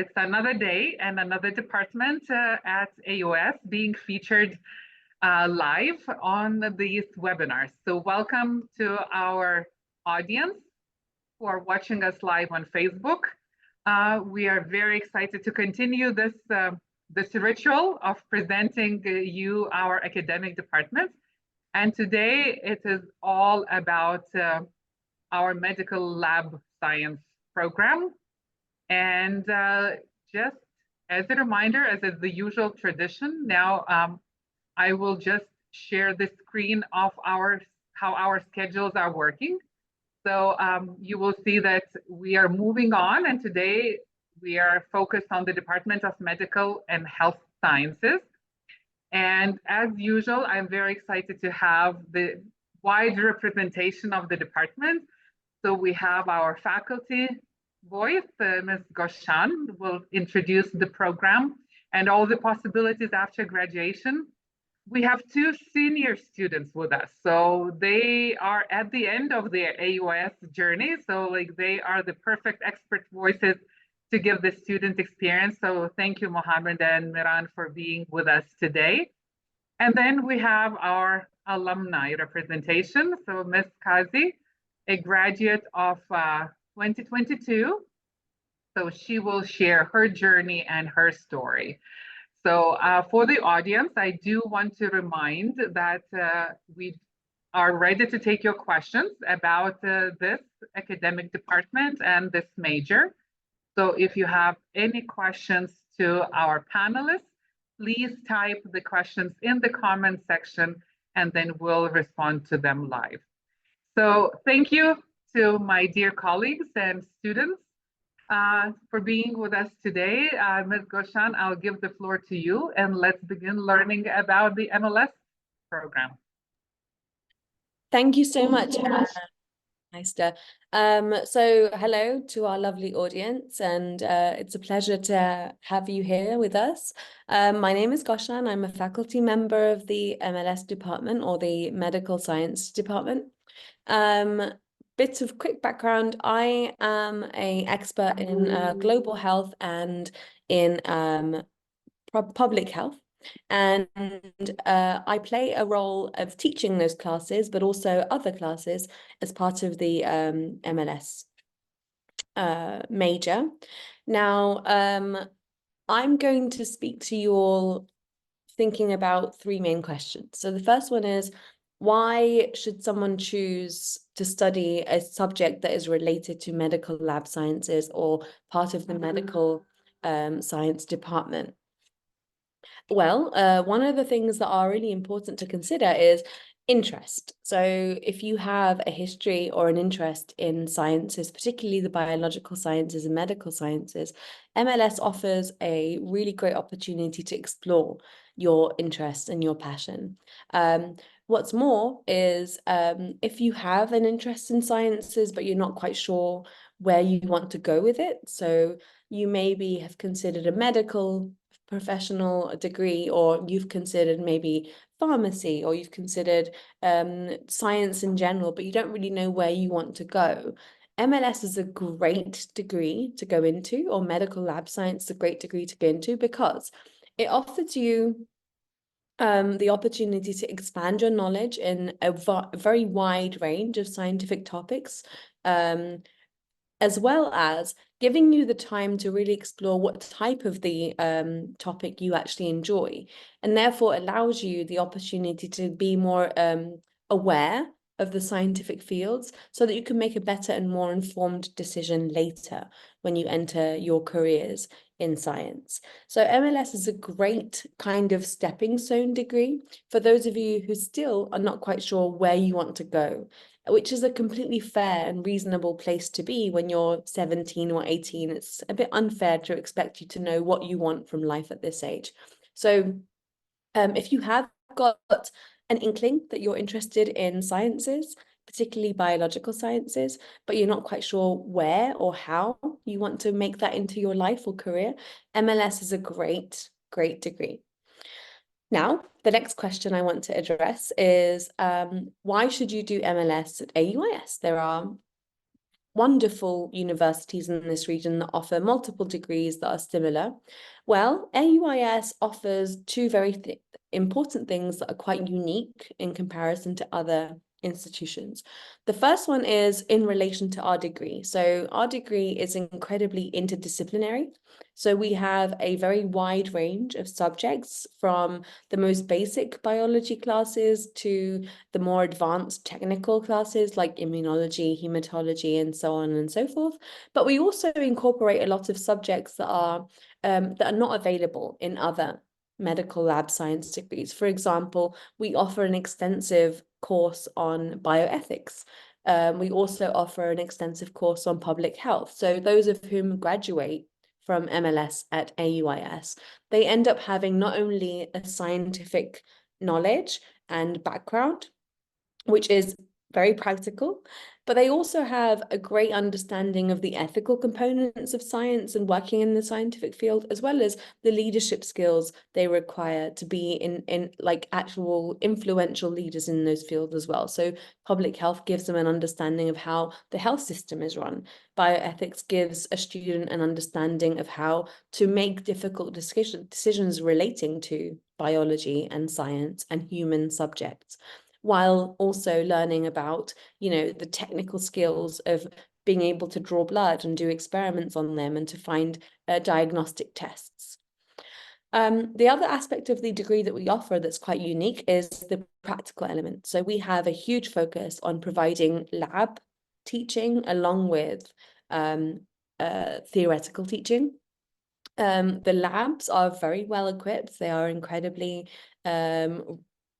It's another day and another department at AUS being featured live on these webinars. So welcome to our audience who are watching us live on Facebook. We are very excited to continue this ritual of presenting you our academic department. And today it is all about our medical lab science program. And just as a reminder, as is the usual tradition, now I will just share the screen of how our schedules are working. So you will see that we are moving on, and today we are focused on the Department of Medical and Health Sciences. And as usual, I'm very excited to have the wide representation of the department. So we have our faculty voice, Ms. Goshan will introduce the program and all the possibilities after graduation. We have two senior students with us. So they are at the end of their AUS journey. So they are the perfect expert voices to give the student experience. So thank you, Mohammed and Miran, for being with us today. And then we have our alumni representation. So Ms. Kazi, a graduate of 2022. So she will share her journey and her story. So for the audience, I do want to remind that we are ready to take your questions about this academic department and this major. So if you have any questions to our panelists, please type the questions in the comment section and then we'll respond to them live. So thank you to my dear colleagues and students for being with us today. Ms. Goshan, I'll give the floor to you and let's begin learning about the MLS program. Thank you so much, Meister. So hello to our lovely audience, and it's a pleasure to have you here with us. My name is Goshan. I'm a faculty member of the MLS department, or the Medical Science department. Bit of quick background, I am an expert in global health and in public health. And I play a role of teaching those classes, but also other classes as part of the MLS major. Now, I'm going to speak to you all thinking about three main questions. So the first one is, why should someone choose to study a subject that is related to medical lab sciences or part of the medical science department? Well, one of the things that are really important to consider is interest. So if you have a history or an interest in sciences, particularly the biological sciences and medical sciences, MLS offers a really great opportunity to explore your interest and your passion. What's more is if you have an interest in sciences, but you're not quite sure where you want to go with it, so you maybe have considered a medical professional degree, or you've considered maybe pharmacy, or you've considered science in general, but you don't really know where you want to go. MLS is a great degree to go into, or medical lab science is a great degree to go into, because it offers you the opportunity to expand your knowledge in a very wide range of scientific topics, as well as giving you the time to really explore what type of the topic you actually enjoy, and therefore allows you the opportunity to be more aware of the scientific fields, so that you can make a better and more informed decision later when you enter your careers in science. So MLS is a great kind of stepping stone degree for those of you who still are not quite sure where you want to go, which is a completely fair and reasonable place to be when you're 17 or 18. It's a bit unfair to expect you to know what you want from life at this age. So if you have got an inkling that you're interested in sciences, particularly biological sciences, but you're not quite sure where or how you want to make that into your life or career, MLS is a great degree. Now, the next question I want to address is, why should you do MLS at AUIS? There are wonderful universities in this region that offer multiple degrees that are similar. Well, AUIS offers two very important things that are quite unique in comparison to other institutions. The first one is in relation to our degree. So our degree is incredibly interdisciplinary. So we have a very wide range of subjects, from the most basic biology classes to the more advanced technical classes like immunology, hematology, and so on and so forth. But we also incorporate a lot of subjects that are not available in other medical lab science degrees. For example, we offer an extensive course on bioethics. We also offer an extensive course on public health. So those of whom graduate from MLS at AUIS, they end up having not only a scientific knowledge and background, which is very practical, but they also have a great understanding of the ethical components of science and working in the scientific field, as well as the leadership skills they require to be in like actual influential leaders in those fields as well. So public health gives them an understanding of how the health system is run. Bioethics gives a student an understanding of how to make difficult decisions relating to biology and science and human subjects, while also learning about, the technical skills of being able to draw blood and do experiments on them and to find diagnostic tests. The other aspect of the degree that we offer that's quite unique is the practical element. So we have a huge focus on providing lab teaching along with theoretical teaching. The labs are very well equipped. They are incredibly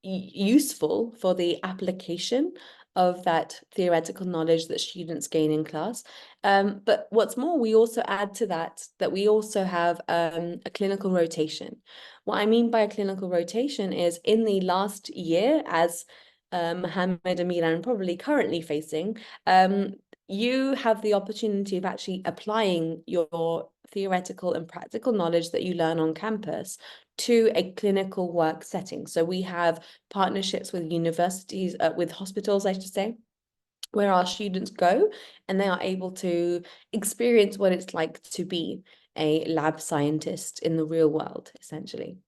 useful for the application of that theoretical knowledge that students gain in class. But what's more, we also add to that we also have a clinical rotation. What I mean by a clinical rotation is in the last year, as Mohammed and Milan probably currently facing, you have the opportunity of actually applying your theoretical and practical knowledge that you learn on campus to a clinical work setting. So we have partnerships with universities, with hospitals, I should say, where our students go and they are able to experience what it's like to be a lab scientist in the real world, essentially.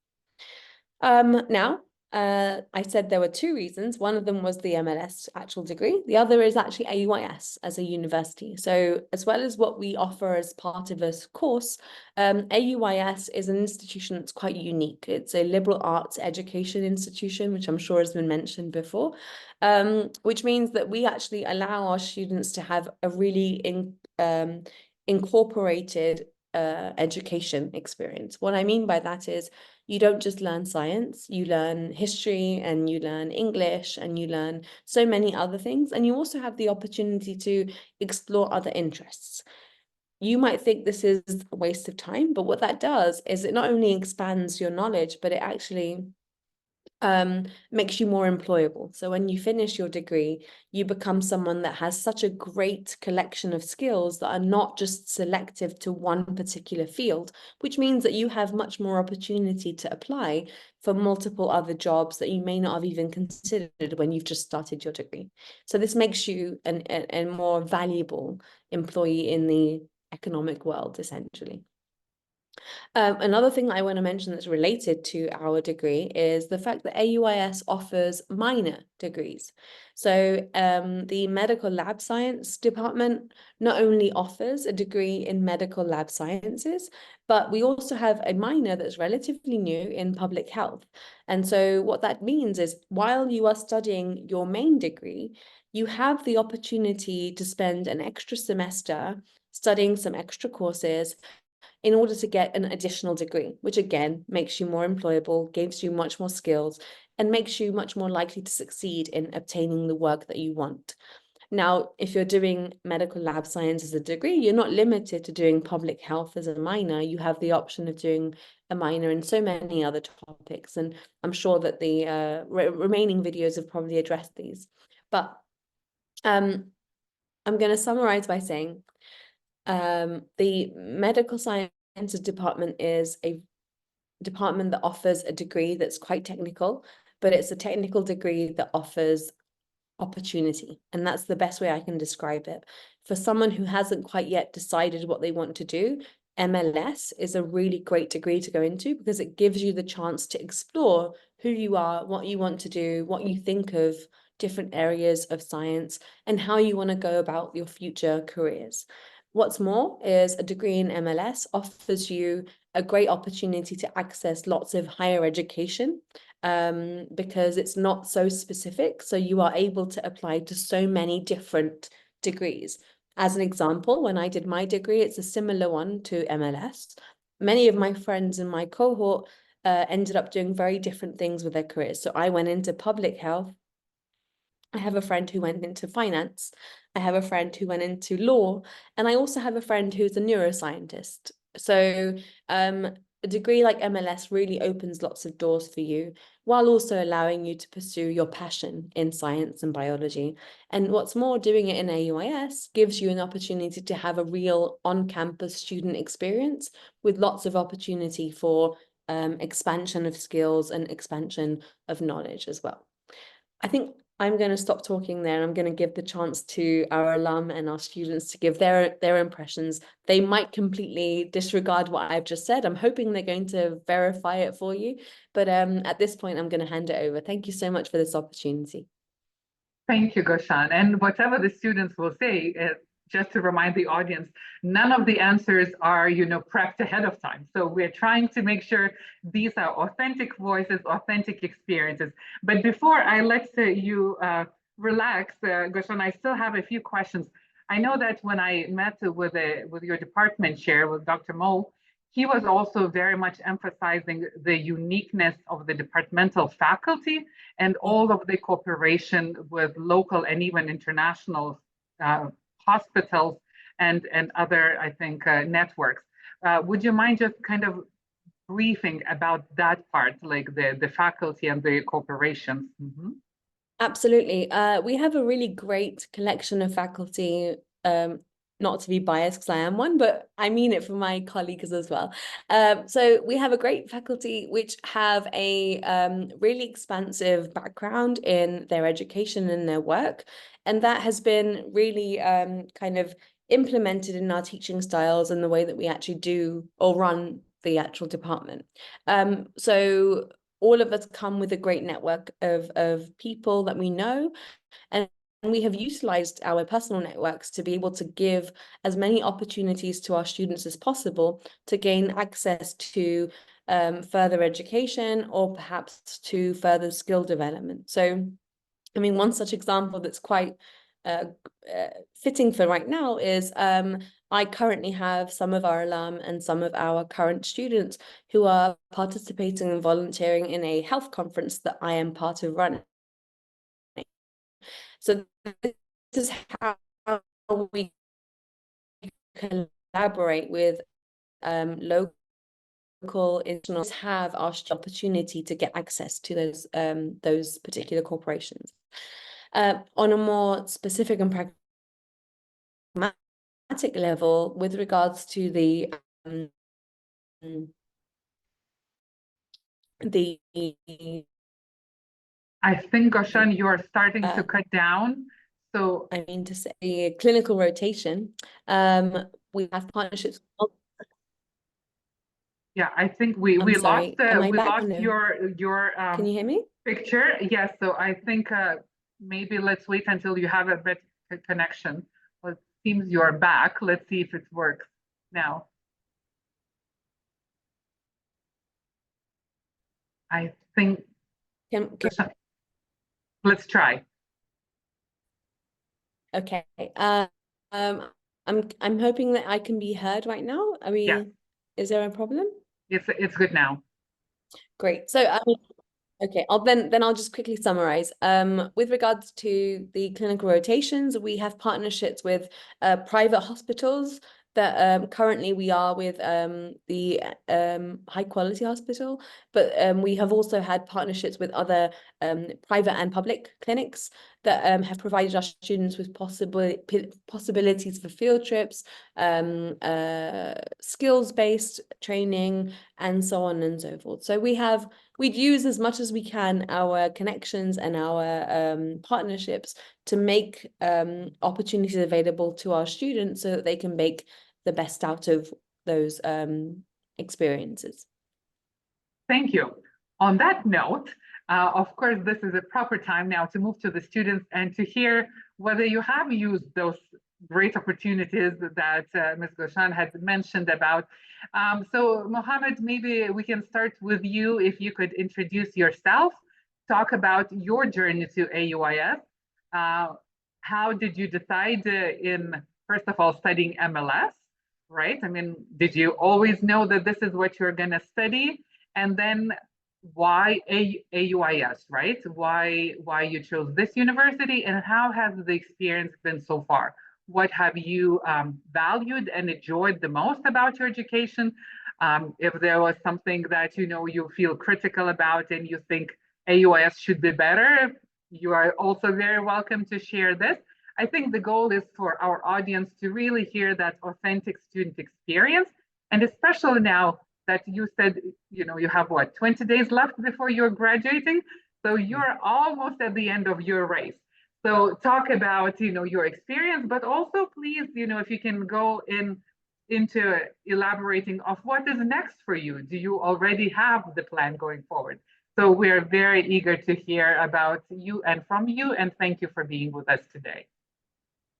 Now, I said there were two reasons. One of them was the MLS actual degree. The other is actually AUIS as a university. So as well as what we offer as part of this course, AUIS is an institution that's quite unique. It's a liberal arts education institution, which I'm sure has been mentioned before, which means that we actually allow our students to have a really incorporated education experience. What I mean by that is you don't just learn science, you learn history and you learn English and you learn so many other things. And you also have the opportunity to explore other interests. You might think this is a waste of time, but what that does is it not only expands your knowledge, but it actually makes you more employable. So when you finish your degree, you become someone that has such a great collection of skills that are not just selective to one particular field, which means that you have much more opportunity to apply for multiple other jobs that you may not have even considered when you've just started your degree. So this makes you a more valuable employee in the economic world, essentially. Another thing I want to mention that's related to our degree is the fact that AUIS offers minor degrees. So the medical lab science department not only offers a degree in medical lab sciences, but we also have a minor that's relatively new in public health. And so what that means is while you are studying your main degree, you have the opportunity to spend an extra semester studying some extra courses in order to get an additional degree, which again makes you more employable, gives you much more skills, and makes you much more likely to succeed in obtaining the work that you want. Now, if you're doing medical lab science as a degree, you're not limited to doing public health as a minor. You have the option of doing a minor in so many other topics. And I'm sure that the remaining videos have probably addressed these. But I'm going to summarize by saying the medical sciences department is a department that offers a degree that's quite technical, but it's a technical degree that offers opportunity. And that's the best way I can describe it. For someone who hasn't quite yet decided what they want to do, MLS is a really great degree to go into because it gives you the chance to explore who you are, what you want to do, what you think of different areas of science, and how you want to go about your future careers. What's more is a degree in MLS offers you a great opportunity to access lots of higher education because it's not so specific. So you are able to apply to so many different degrees. As an example, when I did my degree, it's a similar one to MLS. Many of my friends in my cohort ended up doing very different things with their careers. So I went into public health. I have a friend who went into finance. I have a friend who went into law. And I also have a friend who's a neuroscientist. So a degree like MLS really opens lots of doors for you, while also allowing you to pursue your passion in science and biology. And what's more, doing it in AUIS gives you an opportunity to have a real on-campus student experience with lots of opportunity for expansion of skills and expansion of knowledge as well. I think I'm going to stop talking there, and I'm going to give the chance to our alum and our students to give their impressions. They might completely disregard what I've just said. I'm hoping they're going to verify it for you. But at this point, I'm going to hand it over. Thank you so much for this opportunity. Thank you, Goshan. And whatever the students will say, just to remind the audience, none of the answers are, prepped ahead of time. So we're trying to make sure these are authentic voices, authentic experiences. But before I let you relax, Goshan, I still have a few questions. I know that when I met with your department chair, with Dr. Mo, he was also very much emphasizing the uniqueness of the departmental faculty and all of the cooperation with local and even international hospitals and other, I think, networks. Would you mind just kind of briefing about that part, like the faculty and the cooperations? Mm-hmm. Absolutely. We have a really great collection of faculty, not to be biased because I am one, but I mean it for my colleagues as well. So we have a great faculty which have a really expansive background in their education and their work. And that has been really kind of implemented in our teaching styles and the way that we actually do or run the actual department. So all of us come with a great network of people that we know, and we have utilized our personal networks to be able to give as many opportunities to our students as possible to gain access to further education or perhaps to further skill development. So, I mean, one such example that's quite fitting for right now is I currently have some of our alum and some of our current students who are participating and volunteering in a health conference that I am part of running. So this is how we collaborate with local institutions, have our opportunity to get access to those particular corporations. On a more specific and pragmatic level, with regards to the I think, Goshan, you are starting to cut down. So I mean to say clinical rotation, we have partnerships. Yeah, I think we lost your Can you hear me? Picture. Yes, so I think maybe let's wait until you have a better connection. Well, it seems you're back. Let's see if it works now. I think let's try. Okay. I'm hoping that I can be heard right now. I mean, yeah. Is there a problem? It's good now. Great. So okay, I'll just quickly summarize. With regards to the clinical rotations, we have partnerships with private hospitals that currently we are with the High Quality Hospital, but we have also had partnerships with other private and public clinics that have provided our students with possibilities for field trips, skills-based training, and so on and so forth. So we'd use as much as we can our connections and our partnerships to make opportunities available to our students so that they can make the best out of those experiences. Thank you. On that note, of course, this is a proper time now to move to the students and to hear whether you have used those great opportunities that Ms. Goshan had mentioned about. So Mohammed, maybe we can start with you. If you could introduce yourself, talk about your journey to AUIS. How did you decide in, first of all, studying MLS, right? I mean, did you always know that this is what you're going to study? And then why AUIS, right? Why you chose this university, and how has the experience been so far? What have you valued and enjoyed the most about your education? If there was something that you feel critical about and you think AUIS should be better, you are also very welcome to share this. I think the goal is for our audience to really hear that authentic student experience, and especially now that you said, you have what, 20 days left before you're graduating? So you're almost at the end of your race. So talk about, your experience, but also please, if you can go into elaborating of what is next for you. Do you already have the plan going forward? So we're very eager to hear about you and from you, and thank you for being with us today.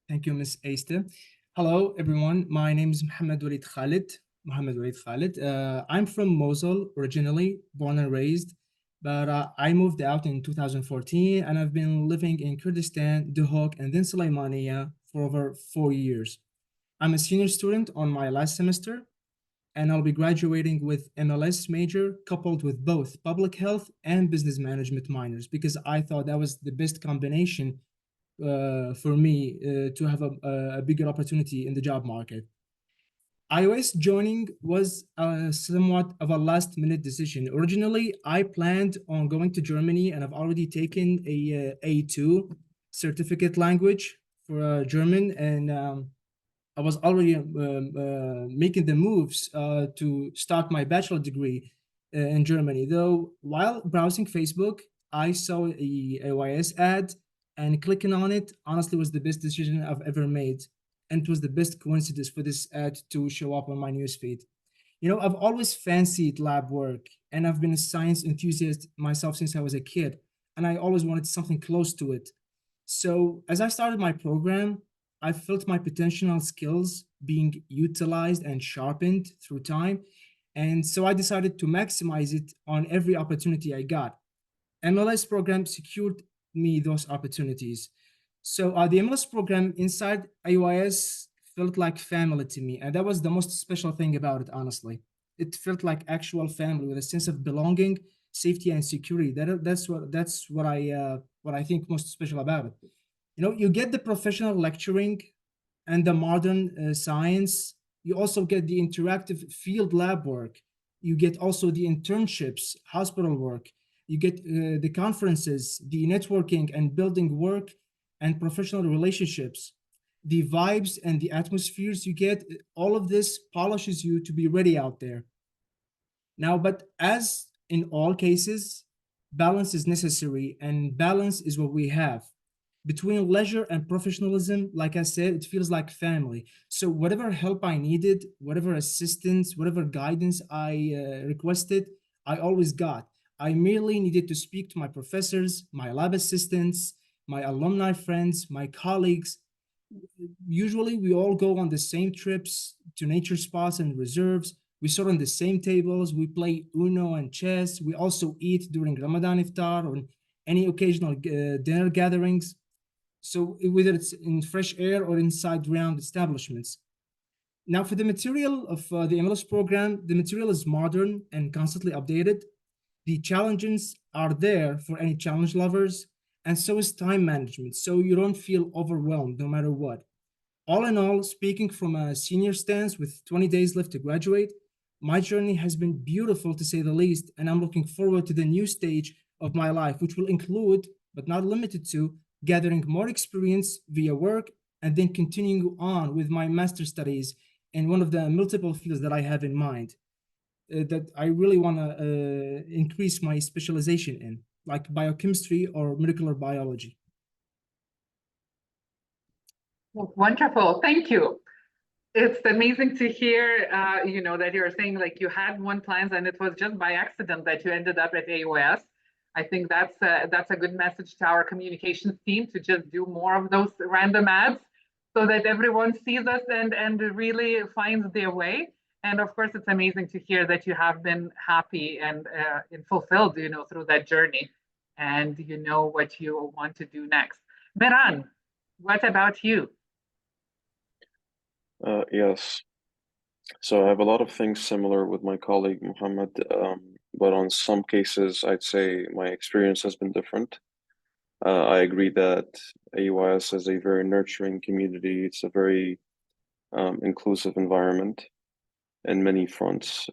Thank you, Ms. Aiste. Hello, everyone. My name is Mohammed Walid Khalid. I'm from Mosul originally, born and raised, but I moved out in 2014, and I've been living in Kurdistan, Duhok, and then Sulaymaniyah for over 4 years. I'm a senior student on my last semester, and I'll be graduating with MLS major coupled with both public health and business management minors, because I thought that was the best combination for me to have a bigger opportunity in the job market. AUIS joining was somewhat of a last-minute decision. Originally, I planned on going to Germany, and I've already taken a A2 certificate language for German, and I was already making the moves to start my bachelor degree in Germany. Though, while browsing Facebook, I saw a AUIS ad, and clicking on it honestly was the best decision I've ever made. And it was the best coincidence for this ad to show up on my newsfeed. I've always fancied lab work, and I've been a science enthusiast myself since I was a kid, and I always wanted something close to it. So as I started my program, I felt my potential skills being utilized and sharpened through time. And so I decided to maximize it on every opportunity I got. MLS program secured me those opportunities. So the MLS program inside AUIS felt like family to me, and that was the most special thing about it, honestly. It felt like actual family with a sense of belonging, safety, and security. That's what I think most special about it. You get the professional lecturing and the modern science. You also get the interactive field lab work. You get also the internships, hospital work. You get the conferences, the networking and building work, and professional relationships, the vibes and the atmospheres you get. All of this polishes you to be ready out there. Now, but as in all cases, balance is necessary, and balance is what we have. Between leisure and professionalism, like I said, it feels like family. So whatever help I needed, whatever assistance, whatever guidance I requested, I always got. I merely needed to speak to my professors, my lab assistants, my alumni friends, my colleagues. Usually we all go on the same trips to nature spots and reserves. We sit on the same tables. We play Uno and chess. We also eat during Ramadan iftar or any occasional dinner gatherings. So whether it's in fresh air or inside round establishments. Now for the material of the MLS program, the material is modern and constantly updated. The challenges are there for any challenge lovers, and so is time management, so you don't feel overwhelmed no matter what. All in all, speaking from a senior stance with 20 days left to graduate, my journey has been beautiful to say the least, and I'm looking forward to the new stage of my life, which will include, but not limited to, gathering more experience via work and then continuing on with my master's studies in one of the multiple fields that I have in mind. that I really want to increase my specialization in, like biochemistry or molecular biology. Wonderful, thank you. It's amazing to hear, that you're saying like you had one plans and it was just by accident that you ended up at AUS. I think that's a good message to our communications team to just do more of those random ads so that everyone sees us and really finds their way. And of course, it's amazing to hear that you have been happy and fulfilled, through that journey, and you know what you want to do next. Meran, what about you? Yes. So I have a lot of things similar with my colleague Muhammad, but on some cases, I'd say my experience has been different. I agree that AUIS is a very nurturing community. It's a very inclusive environment in many fronts.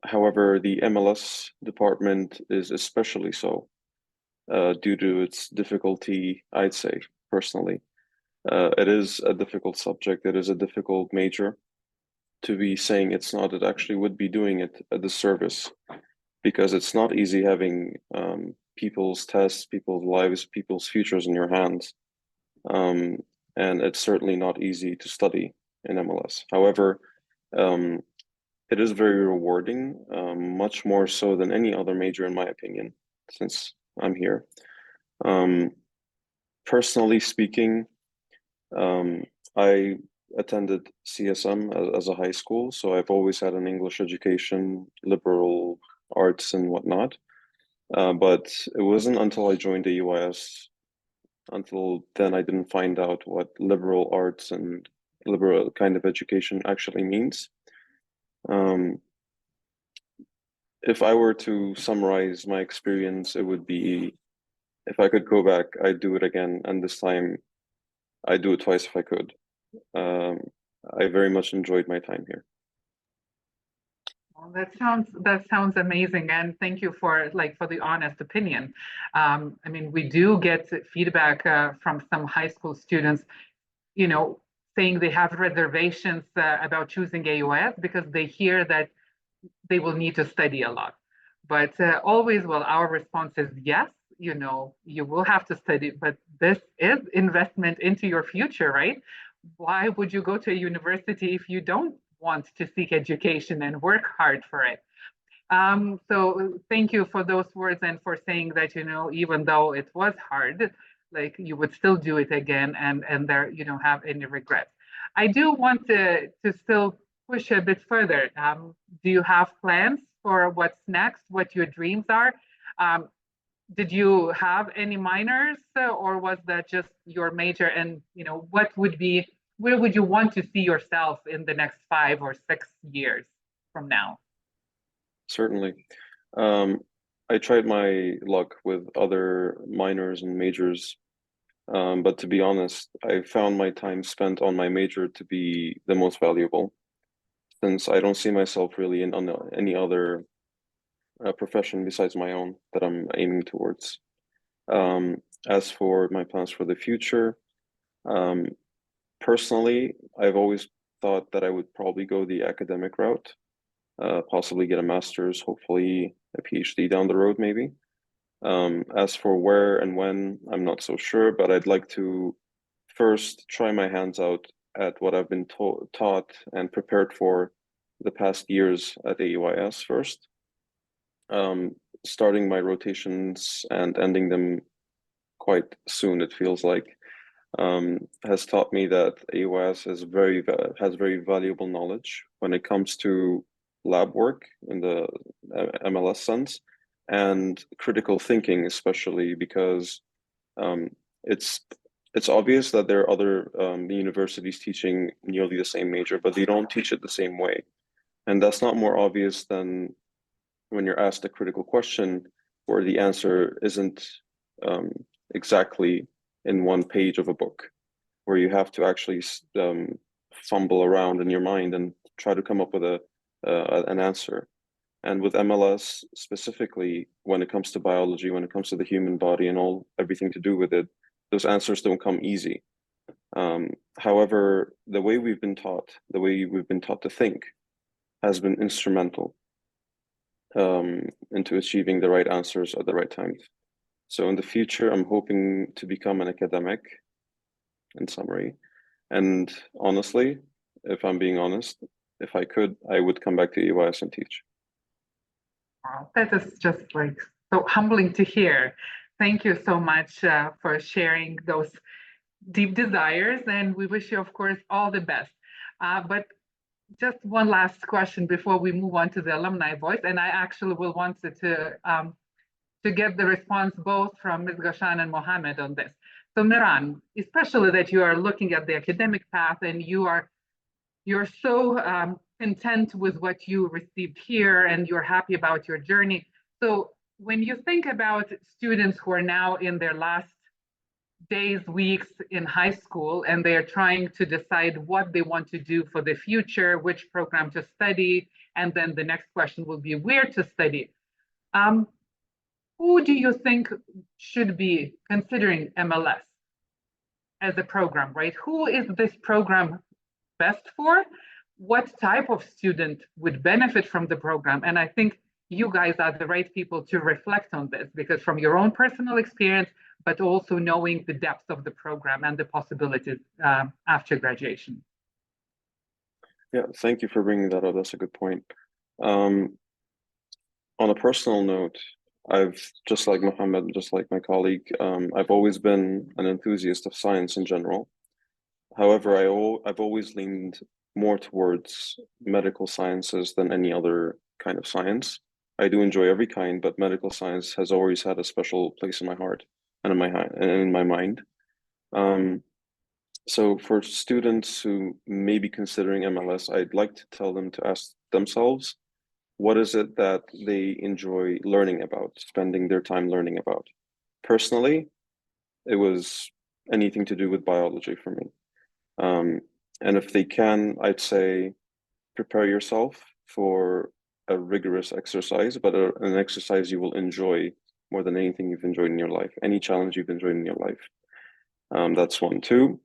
However, the MLS department is especially so due to its difficulty, I'd say, personally. It is a difficult subject. It is a difficult major. To be saying it's not, it actually would be doing it a disservice, because it's not easy having people's tests, people's lives, people's futures in your hands. And it's certainly not easy to study in MLS. However, it is very rewarding, much more so than any other major, in my opinion, since I'm here. Personally speaking, I attended CSM as a high school, so I've always had an English education, liberal arts and whatnot. But it wasn't until I joined the UIS, until then I didn't find out what liberal arts and liberal kind of education actually means. If I were to summarize my experience, it would be, if I could go back, I'd do it again, and this time I'd do it twice if I could. I very much enjoyed my time here. Well, that sounds amazing, and thank you for the honest opinion. I mean, we do get feedback from some high school students, saying they have reservations about choosing AUS because they hear that they will need to study a lot. But always, well, our response is yes, you will have to study, but this is investment into your future, right? Why would you go to a university if you don't want to seek education and work hard for it? So thank you for those words and for saying that, even though it was hard, like you would still do it again and there, have any regrets. I do want to still push a bit further. Do you have plans for what's next, what your dreams are? Did you have any minors or was that just your major? And, where would you want to see yourself in the next 5 or 6 years from now? Certainly. I tried my luck with other minors and majors, but to be honest, I found my time spent on my major to be the most valuable, since I don't see myself really in any other profession besides my own that I'm aiming towards. As for my plans for the future, personally, I've always thought that I would probably go the academic route, possibly get a master's, hopefully a PhD down the road, maybe. As for where and when, I'm not so sure, but I'd like to first try my hands out at what I've been taught and prepared for the past years at AUIS first. Starting my rotations and ending them quite soon, it feels like, has taught me that AUIS has very valuable knowledge when it comes to lab work in the MLS sense, and critical thinking, especially because it's obvious that there are other universities teaching nearly the same major, but they don't teach it the same way. And that's not more obvious than when you're asked a critical question where the answer isn't exactly in one page of a book, where you have to actually fumble around in your mind and try to come up with an answer. And with MLS specifically, when it comes to biology, when it comes to the human body and everything to do with it, those answers don't come easy. However, the way we've been taught to think, has been instrumental into achieving the right answers at the right times. So in the future, I'm hoping to become an academic, in summary. And honestly, if I'm being honest, if I could, I would come back to EYS and teach. Wow, that is just like so humbling to hear. Thank you so much for sharing those deep desires, and we wish you, of course, all the best. But just one last question before we move on to the alumni voice, and I actually will want to get the response both from Ms. Ghassan and Mohammed on this. So Miran, especially that you are looking at the academic path and you're so content with what you received here and you're happy about your journey. So when you think about students who are now in their last days, weeks in high school, and they are trying to decide what they want to do for the future, which program to study, and then the next question will be where to study. Who do you think should be considering MLS as a program, right? Who is this program best for? What type of student would benefit from the program? And I think you guys are the right people to reflect on this, because from your own personal experience, but also knowing the depth of the program and the possibilities after graduation. Yeah, thank you for bringing that up. That's a good point. On a personal note, I've, just like Mohammed, just like my colleague, I've always been an enthusiast of science in general. However, I've always leaned more towards medical sciences than any other kind of science. I do enjoy every kind, but medical science has always had a special place in my heart and in my mind. So for students who may be considering MLS, I'd like to tell them to ask themselves, what is it that they enjoy learning about, spending their time learning about? Personally, it was anything to do with biology for me. And if they can, I'd say prepare yourself for a rigorous exercise, but an exercise you will enjoy more than anything you've enjoyed in your life, any challenge you've enjoyed in your life. That's one. Two,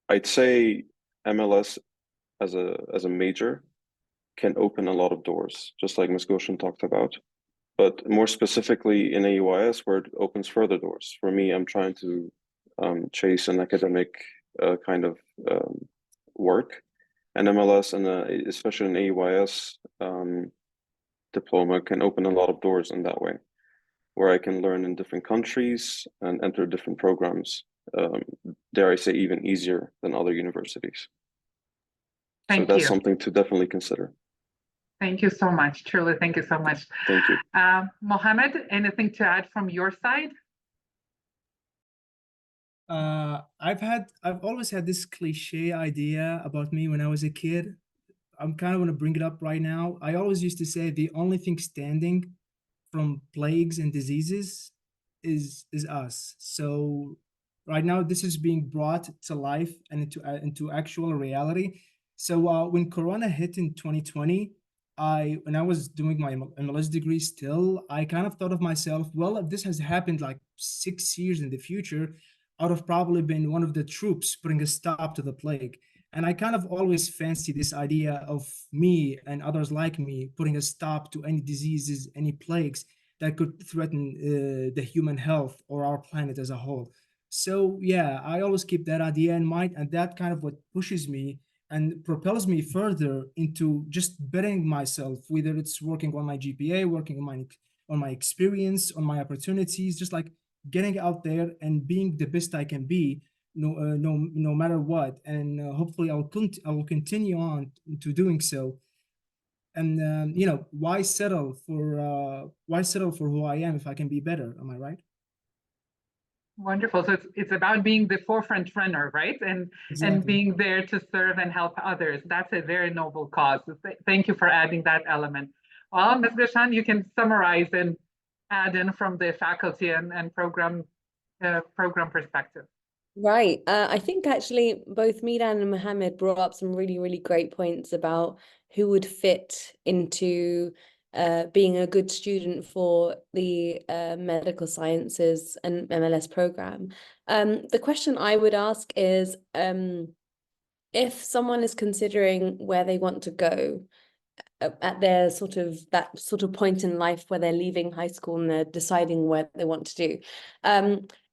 I'd say MLS as a major can open a lot of doors, just like Ms. Goshen talked about. But more specifically in AUIS, where it opens further doors. For me, I'm trying to chase an academic kind of work. And MLS, and especially an AUIS diploma, can open a lot of doors in that way, where I can learn in different countries and enter different programs, dare I say, even easier than other universities. So that's something to definitely consider. Thank you so much. Truly, thank you so much. Thank you. Mohammed, anything to add from your side? I've always had this cliche idea about me when I was a kid. I'm kind of want to bring it up right now. I always used to say the only thing standing from plagues and diseases is us. So right now this is being brought to life and into actual reality. So when Corona hit in 2020, when I was doing my MLS degree still, I kind of thought of myself, well, if this has happened like 6 years in the future, I would have probably been one of the troops putting a stop to the plague. And I kind of always fancy this idea of me and others like me putting a stop to any diseases, any plagues that could threaten the human health or our planet as a whole. So yeah, I always keep that idea in mind, and that kind of what pushes me and propels me further into just bettering myself, whether it's working on my GPA, working on my experience, on my opportunities, just like getting out there and being the best I can be, no matter what. And hopefully I will continue on to doing so. And why settle for who I am if I can be better? Am I right? Wonderful. So it's about being the forefront runner, right? And being there to serve and help others. That's a very noble cause. Thank you for adding that element. Well, Ms. Ghassan, you can summarize and add in from the faculty and program perspective. Right. I think actually both Miran and Mohammed brought up some really, really great points about who would fit into being a good student for the medical sciences and MLS program. The question I would ask is if someone is considering where they want to go at their that sort of point in life where they're leaving high school and they're deciding what they want to do,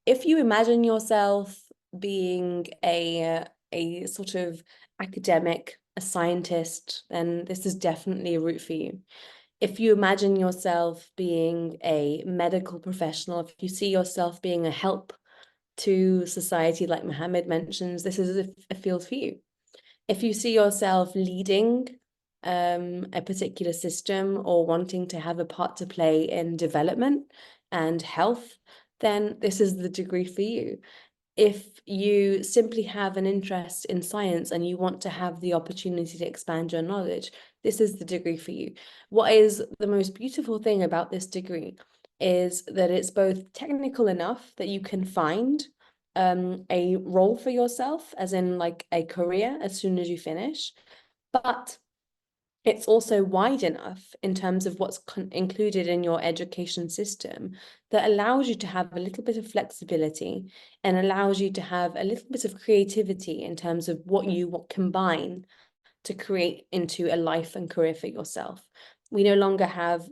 if you imagine yourself being a sort of academic, a scientist, then this is definitely a route for you. If you imagine yourself being a medical professional, if you see yourself being a help to society, like Mohammed mentions, this is a field for you. If you see yourself leading a particular system or wanting to have a part to play in development and health, then this is the degree for you. If you simply have an interest in science and you want to have the opportunity to expand your knowledge, this is the degree for you. What is the most beautiful thing about this degree is that it's both technical enough that you can find a role for yourself, as in like a career as soon as you finish, but it's also wide enough in terms of what's included in your education system that allows you to have a little bit of flexibility and allows you to have a little bit of creativity in terms of what you combine to create into a life and career for yourself. We no longer have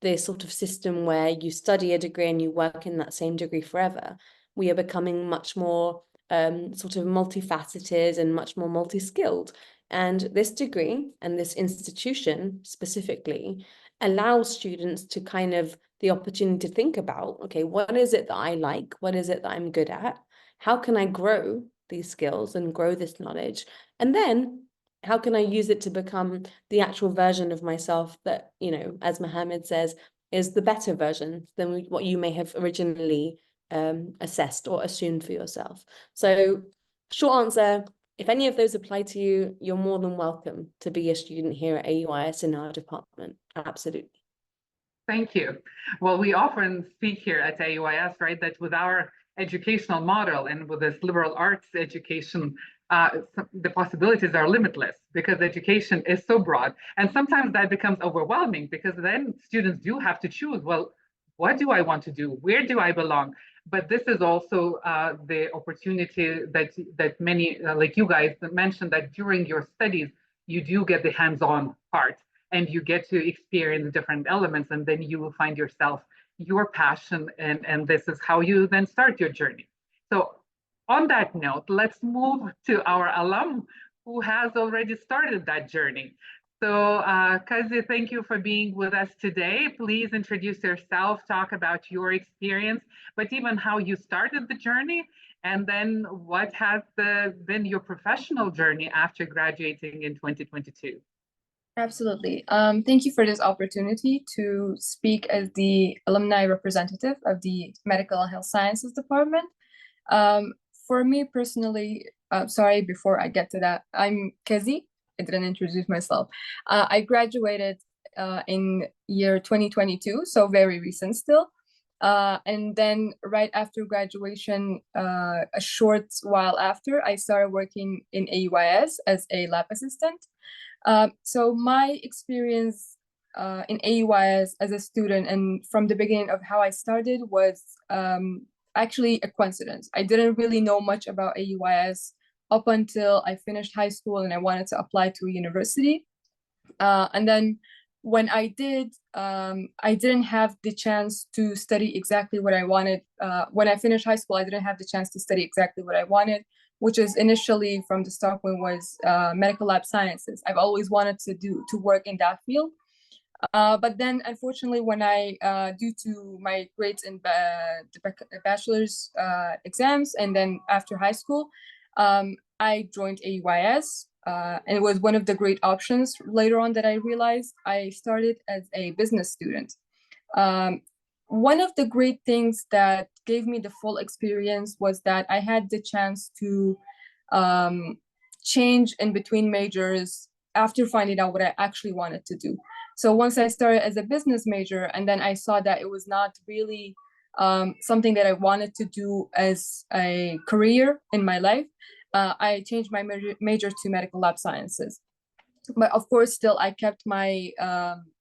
this sort of system where you study a degree and you work in that same degree forever. We are becoming much more sort of multifaceted and much more multi-skilled. And this degree and this institution specifically allows students to kind of the opportunity to think about, okay, what is it that I like? What is it that I'm good at? How can I grow these skills and grow this knowledge? And then how can I use it to become the actual version of myself that, you know, as Mohammed says, is the better version than what you may have originally assessed or assumed for yourself. So short answer, if any of those apply to you, you're more than welcome to be a student here at AUIS in our department. Absolutely. Thank you. Well, we often speak here at AUIS, right, that with our educational model and with this liberal arts education, the possibilities are limitless because education is so broad. And sometimes that becomes overwhelming because then students do have to choose, well, what do I want to do? Where do I belong? But this is also the opportunity that many, like you guys mentioned, that during your studies, you do get the hands-on part and you get to experience different elements, and then you will find yourself, your passion, and this is how you then start your journey. So on that note, let's move to our alum who has already started that journey. So Kazi, thank you for being with us today. Please introduce yourself, talk about your experience, but even how you started the journey, and then what has been your professional journey after graduating in 2022. Absolutely. Thank you for this opportunity to speak as the alumni representative of the Medical and Health Sciences Department. For me personally, sorry, before I get to that, I'm Kazi. I didn't introduce myself. I graduated in year 2022, so very recent still. And then right after graduation, a short while after, I started working in AUIS as a lab assistant. So my experience in AUIS as a student and from the beginning of how I started was actually a coincidence. I didn't really know much about AUIS up until I finished high school and I wanted to apply to a university. And then when I did, I didn't have the chance to study exactly what I wanted. When I finished high school, I didn't have the chance to study exactly what I wanted, which is initially from the start when was medical lab sciences. I've always wanted to work in that field. But then unfortunately, when I, due to my grades in the bachelor's exams, and then after high school, I joined AUIS, and it was one of the great options later on that I realized. I started as a business student. One of the great things that gave me the full experience was that I had the chance to change in between majors after finding out what I actually wanted to do. So once I started as a business major, and then I saw that it was not really something that I wanted to do as a career in my life, I changed my major to medical lab sciences. But of course, still I kept my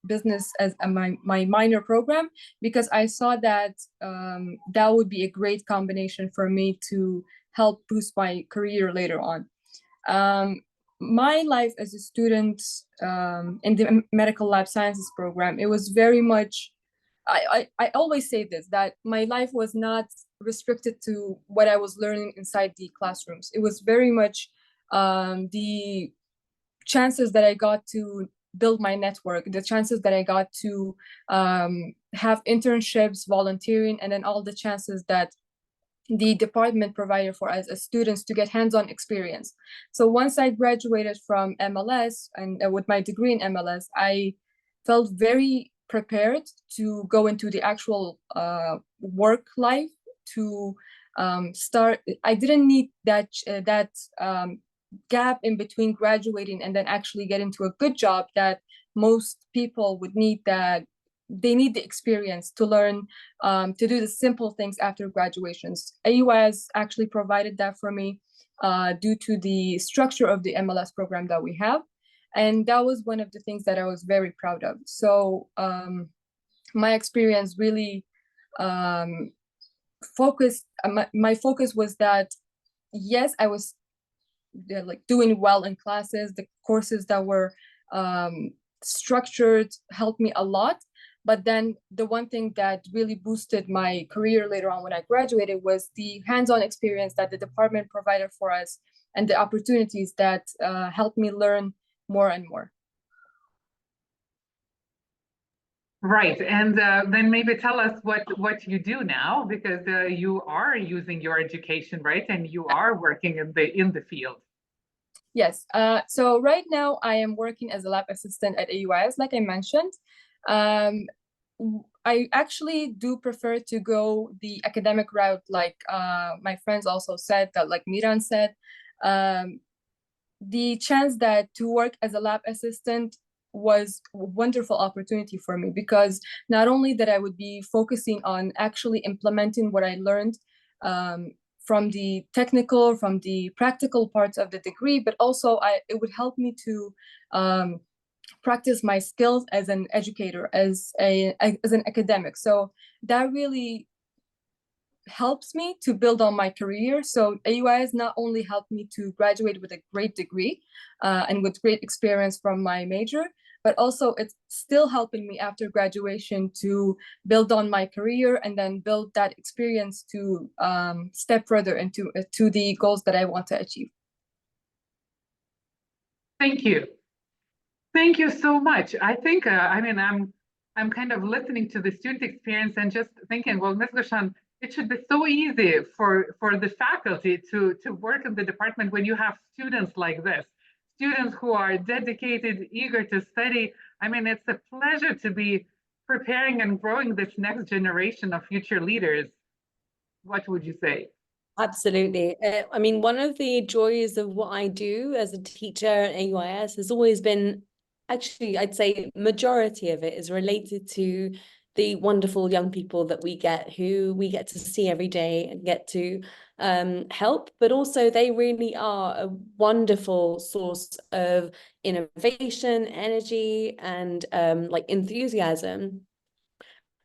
business as my minor program because I saw that that would be a great combination for me to help boost my career later on. My life as a student in the medical lab sciences program, it was very much, I always say this, that my life was not restricted to what I was learning inside the classrooms. It was very much the chances that I got to build my network, the chances that I got to have internships, volunteering, and then all the chances that the department provided for us as students to get hands-on experience. So once I graduated from MLS and with my degree in MLS, I felt very prepared to go into the actual work life, to start. I didn't need that gap in between graduating and then actually get into a good job that most people would need, that they need the experience to learn to do the simple things after graduations. AUIS actually provided that for me due to the structure of the MLS program that we have. And that was one of the things that I was very proud of. So my experience really focused, my focus was that, yes, I was like doing well in classes. The courses that were structured helped me a lot. But then the one thing that really boosted my career later on when I graduated was the hands-on experience that the department provided for us and the opportunities that helped me learn more and more. Right, and then maybe tell us what you do now, because you are using your education, right? And you are working in the field. Yes, so right now I am working as a lab assistant at AUIS, like I mentioned. I actually do prefer to go the academic route, like my friends also said, that like Miran said. The chance that to work as a lab assistant was a wonderful opportunity for me, because not only that I would be focusing on actually implementing what I learned from the technical, from the practical parts of the degree, but also it would help me to practice my skills as an educator, as an academic. So that really helps me to build on my career. So AUIS not only helped me to graduate with a great degree and with great experience from my major, but also it's still helping me after graduation to build on my career and then build that experience to step further into to the goals that I want to achieve. Thank you. Thank you so much. I think, I mean, I'm kind of listening to the student experience and just thinking, well, Ms. Goshan, it should be so easy for the faculty to work in the department when you have students like this, students who are dedicated, eager to study. I mean, it's a pleasure to be preparing and growing this next generation of future leaders. What would you say? Absolutely. I mean, one of the joys of what I do as a teacher at AUIS has always been, actually, I'd say majority of it is related to the wonderful young people that we get, who we get to see every day and get to help, but also they really are a wonderful source of innovation, energy, and like enthusiasm,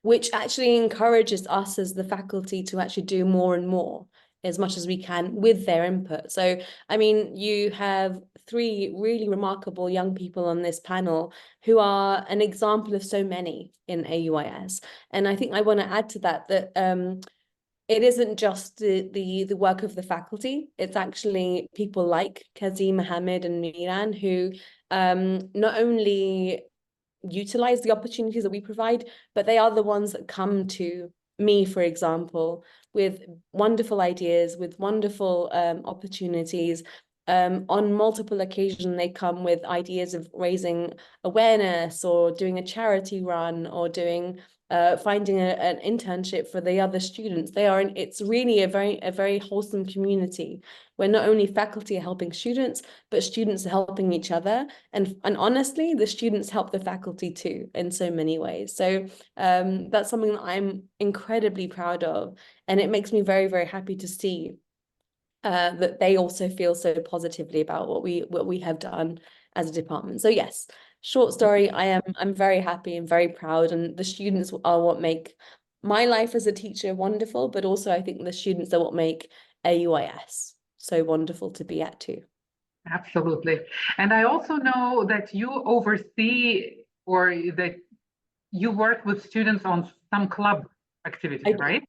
which actually encourages us as the faculty to actually do more and more as much as we can with their input. So, I mean, you have 3 really remarkable young people on this panel who are an example of so many in AUIS. And I think I want to add to that, it isn't just the work of the faculty, it's actually people like Kazim, Mohammed, and Miran who not only utilize the opportunities that we provide, but they are the ones that come to me, for example, with wonderful ideas, with wonderful opportunities. On multiple occasions, they come with ideas of raising awareness or doing a charity run or doing finding an internship for the other students. It's really a very wholesome community where not only faculty are helping students, but students are helping each other. And honestly, the students help the faculty too in so many ways. So that's something that I'm incredibly proud of. And it makes me very, very happy to see that they also feel so positively about what we have done as a department. So yes, short story, I'm very happy and very proud, and the students are what make my life as a teacher wonderful, but also I think the students are what make AUIS so wonderful to be at too. Absolutely. And I also know that you oversee or that you work with students on some club activities, I right?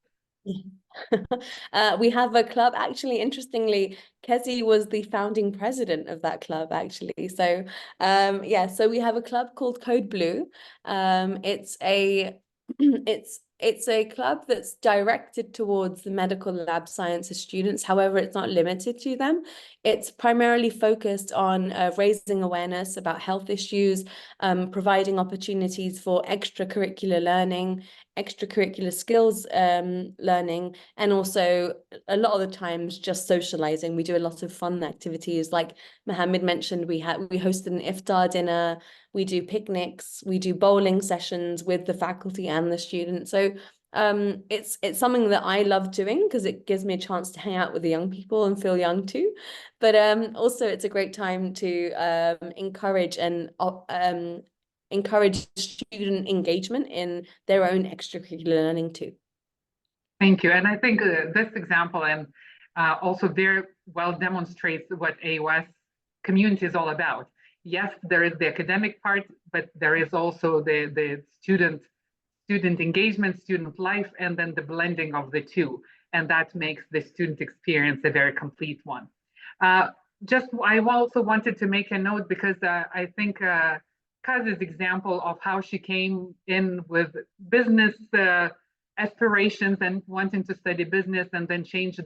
We have a club. Actually, interestingly, Kezi was the founding president of that club, actually. So, yeah, so we have a club called Code Blue. It's a it's a club that's directed towards the medical lab sciences students. However, it's not limited to them. It's primarily focused on raising awareness about health issues, providing opportunities for extracurricular learning, extracurricular skills learning, and also a lot of the times just socializing. We do a lot of fun activities, like Mohammed mentioned. We hosted an iftar dinner, we do picnics, we do bowling sessions with the faculty and the students. So it's something that I love doing because it gives me a chance to hang out with the young people and feel young too. But also it's a great time to encourage student engagement in their own extracurricular learning too. Thank you. And I think this example and also very well demonstrates what AUS community is all about. Yes, there is the academic part, but there is also the student engagement, student life, and then the blending of the two. And that makes the student experience a very complete one. I also wanted to make a note because I think Kazi's example of how she came in with business aspirations and wanting to study business and then change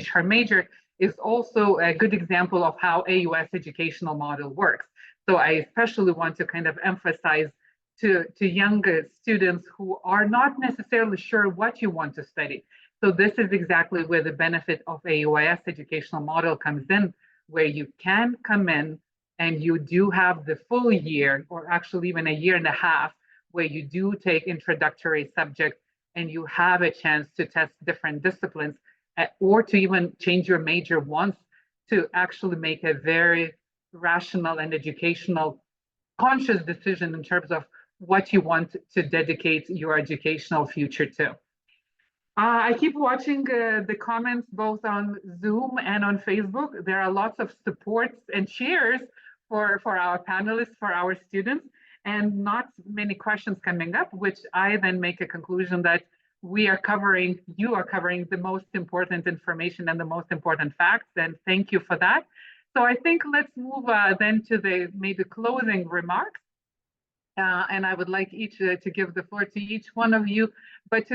her major is also a good example of how AUS educational model works. So I especially want to kind of emphasize to younger students who are not necessarily sure what you want to study. So this is exactly where the benefit of AUS educational model comes in, where you can come in and you do have the full year, or actually even a year and a half, where you do take introductory subjects and you have a chance to test different disciplines or to even change your major once to actually make a very rational and educational conscious decision in terms of what you want to dedicate your educational future to. I keep watching the comments both on Zoom and on Facebook. There are lots of supports and cheers for our panelists, for our students, and not many questions coming up, which I then make a conclusion that you are covering the most important information and the most important facts, and thank you for that. So I think let's move then to the maybe closing remarks. And I would like to give the floor to each one of you. But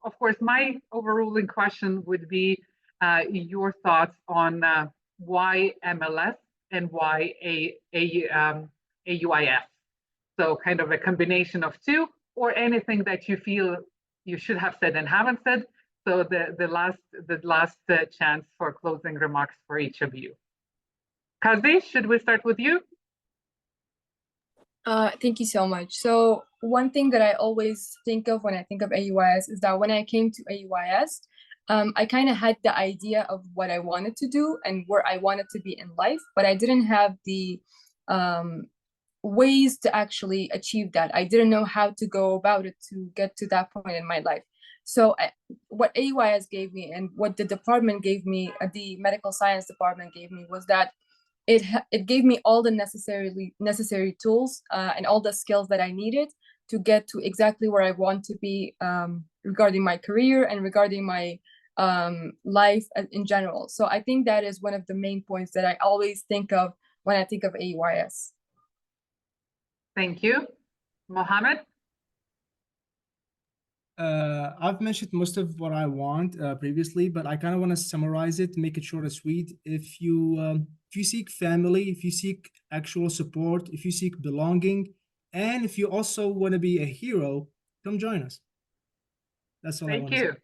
of course, my overruling question would be your thoughts on why MLS and why AUIS. So kind of a combination of two, or anything that you feel you should have said and haven't said. So the last chance for closing remarks for each of you. Kazi, should we start with you? Thank you so much. So one thing that I always think of when I think of AUIS is that when I came to AUIS, I kind of had the idea of what I wanted to do and where I wanted to be in life, but I didn't have the ways to actually achieve that. I didn't know how to go about it to get to that point in my life. So what AUIS gave me and what the department gave me, the medical science department gave me, was that it gave me all the necessary tools and all the skills that I needed to get to exactly where I want to be regarding my career and regarding my life in general. So I think that is one of the main points that I always think of when I think of AUIS. Thank you. Mohammed? I've mentioned most of what I want previously, but I kind of want to summarize it, make it short and sweet. If you seek family, if you seek actual support, if you seek belonging, and if you also want to be a hero, come join us. That's all I want to say. Thank you.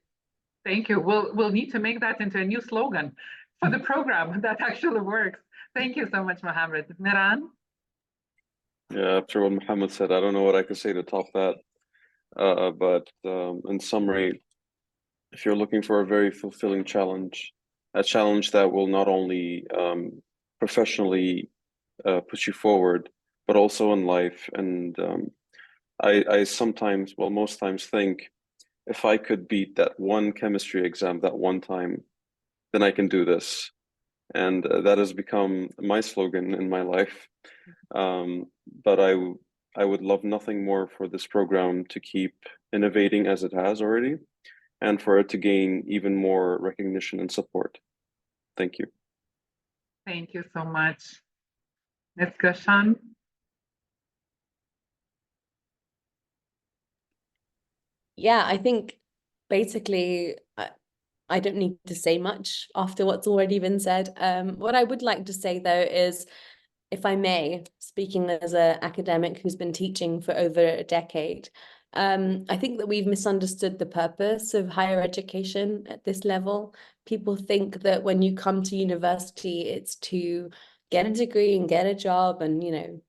Thank you. We'll need to make that into a new slogan for the program that actually works. Thank you so much, Mohammed. Miran? Yeah, after what Mohammed said, I don't know what I could say to top that. But in summary, if you're looking for a very fulfilling challenge, a challenge that will not only professionally push you forward, but also in life. And I sometimes, well, most times think, if I could beat that one chemistry exam that one time, then I can do this. and that has become my slogan in my life. But I would love nothing more for this program to keep innovating as it has already, and for it to gain even more recognition and support. Thank you. Thank you so much. Ms. Goshan? Yeah, I think basically I don't need to say much after what's already been said. What I would like to say though is, if I may, speaking as an academic who's been teaching for over a decade, I think that we've misunderstood the purpose of higher education at this level. People think that when you come to university, it's to get a degree and get a job and, you know,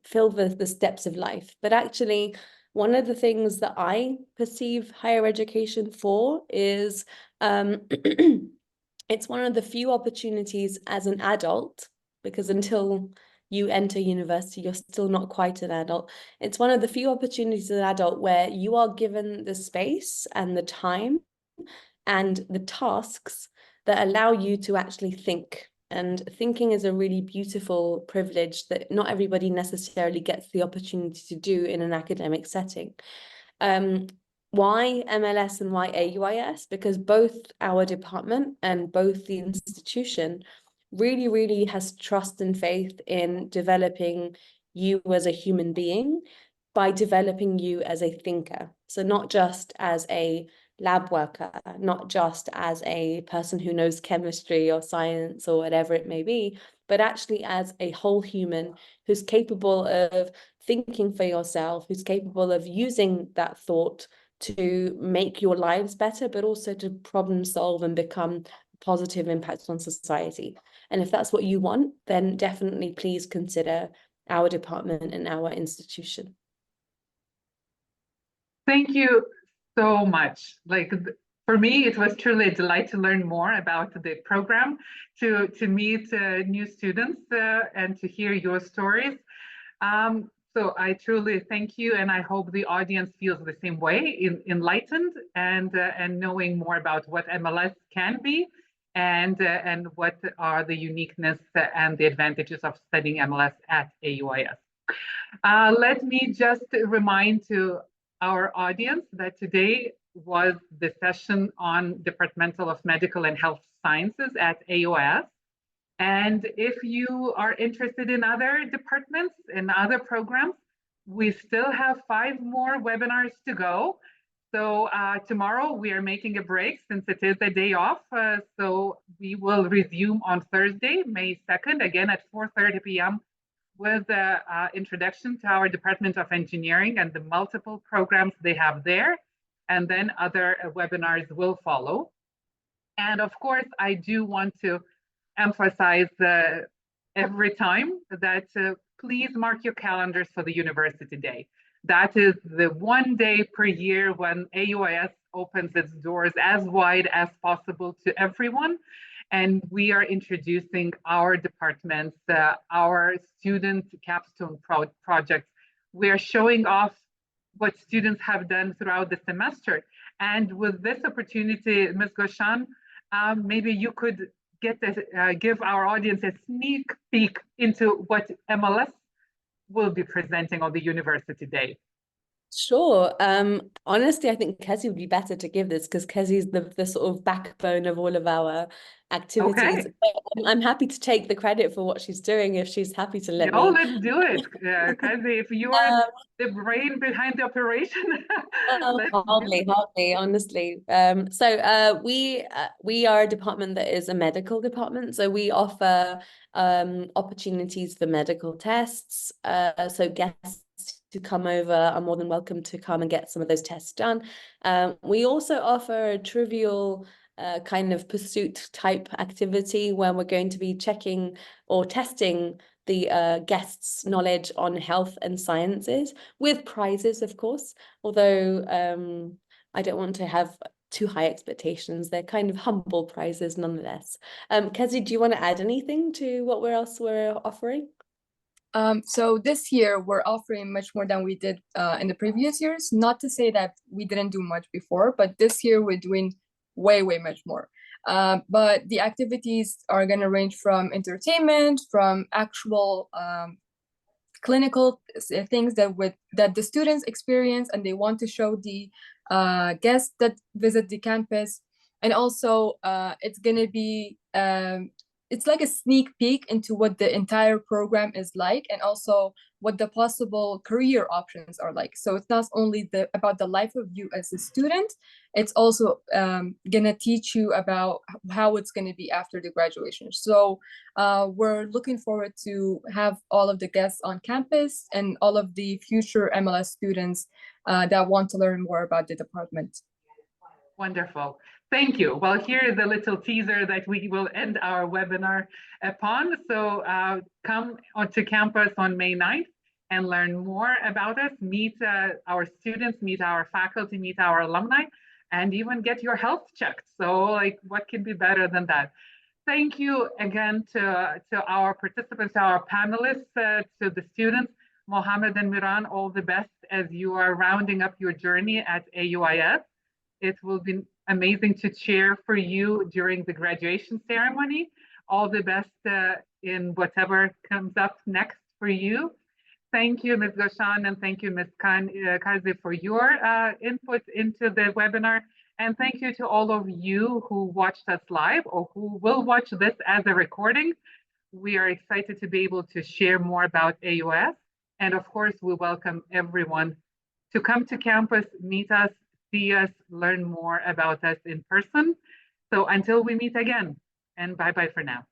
fill the steps of life. But actually, one of the things that I perceive higher education for is it's one of the few opportunities as an adult, because until you enter university, you're still not quite an adult. It's one of the few opportunities as an adult where you are given the space and the time and the tasks that allow you to actually think. And thinking is a really beautiful privilege that not everybody necessarily gets the opportunity to do in an academic setting. Why MLS and why AUIS? Because both our department and both the institution really has trust and faith in developing you as a human being by developing you as a thinker. So not just as a lab worker, not just as a person who knows chemistry or science or whatever it may be, but actually as a whole human who's capable of thinking for yourself, who's capable of using that thought to make your lives better, but also to problem solve and become a positive impact on society. And if that's what you want, then definitely please consider our department and our institution. Thank you so much. For me, it was truly a delight to learn more about the program, to meet new students and to hear your stories. So I truly thank you, and I hope the audience feels the same way, enlightened and knowing more about what MLS can be and what are the uniqueness and the advantages of studying MLS at AUIS. Let me just remind to our audience that today was the session on Departmental of Medical and Health Sciences at AUIS. And if you are interested in other departments and other programs, we still have 5 more webinars to go. So tomorrow we are making a break since it is a day off. So we will resume on Thursday, May 2nd, again at 4:30 p.m. with the introduction to our Department of Engineering and the multiple programs they have there. And then other webinars will follow. And of course, I do want to emphasize every time that please mark your calendars for the University Day. That is the one day per year when AUIS opens its doors as wide as possible to everyone. And we are introducing our departments, our student capstone projects. We are showing off what students have done throughout the semester. And with this opportunity, Ms. Goshan, maybe you could give our audience a sneak peek into what MLS will be presenting on the University Day. Sure. Honestly, I think Kezi would be better to give this because Kezi's the sort of backbone of all of our activities. Okay. I'm happy to take the credit for what she's doing if she's happy to let No, me. let's do it. Kezi, if you are the brain behind the operation. Hardly, honestly. So we are a department that is a medical department. So we offer opportunities for medical tests. So guests to come over are more than welcome to come and get some of those tests done. We also offer a trivial kind of pursuit type activity where we're going to be checking or testing the guests' knowledge on health and sciences with prizes, of course, although I don't want to have too high expectations. They're kind of humble prizes nonetheless. Kezi, do you want to add anything to what else we're offering? So this year we're offering much more than we did in the previous years. Not to say that we didn't do much before, but this year we're doing way much more. But the activities are going to range from entertainment, from actual clinical things that the students experience and they want to show the guests that visit the campus. And also it's going to be it's like a sneak peek into what the entire program is like, and also what the possible career options are like. So it's not only about the life of you as a student, it's also gonna teach you about how it's gonna be after the graduation. So we're looking forward to have all of the guests on campus and all of the future MLS students that want to learn more about the department. Wonderful. Thank you. Well, here is a little teaser that we will end our webinar upon. So come onto campus on May 9th and learn more about us, meet our students, meet our faculty, meet our alumni, and even get your health checked. So like, what can be better than that? Thank you again to our participants, to our panelists, to the students. Mohammed and Miran, all the best as you are rounding up your journey at AUIS. It will be amazing to cheer for you during the graduation ceremony. All the best in whatever comes up next for you. Thank you, Ms. Goshan, and thank you, Ms. Kazi, for your input into the webinar. And thank you to all of you who watched us live or who will watch this as a recording. We are excited to be able to share more about AUS. And of course, we welcome everyone to come to campus, meet us, see us, learn more about us in person. So until we meet again, and bye-bye for now.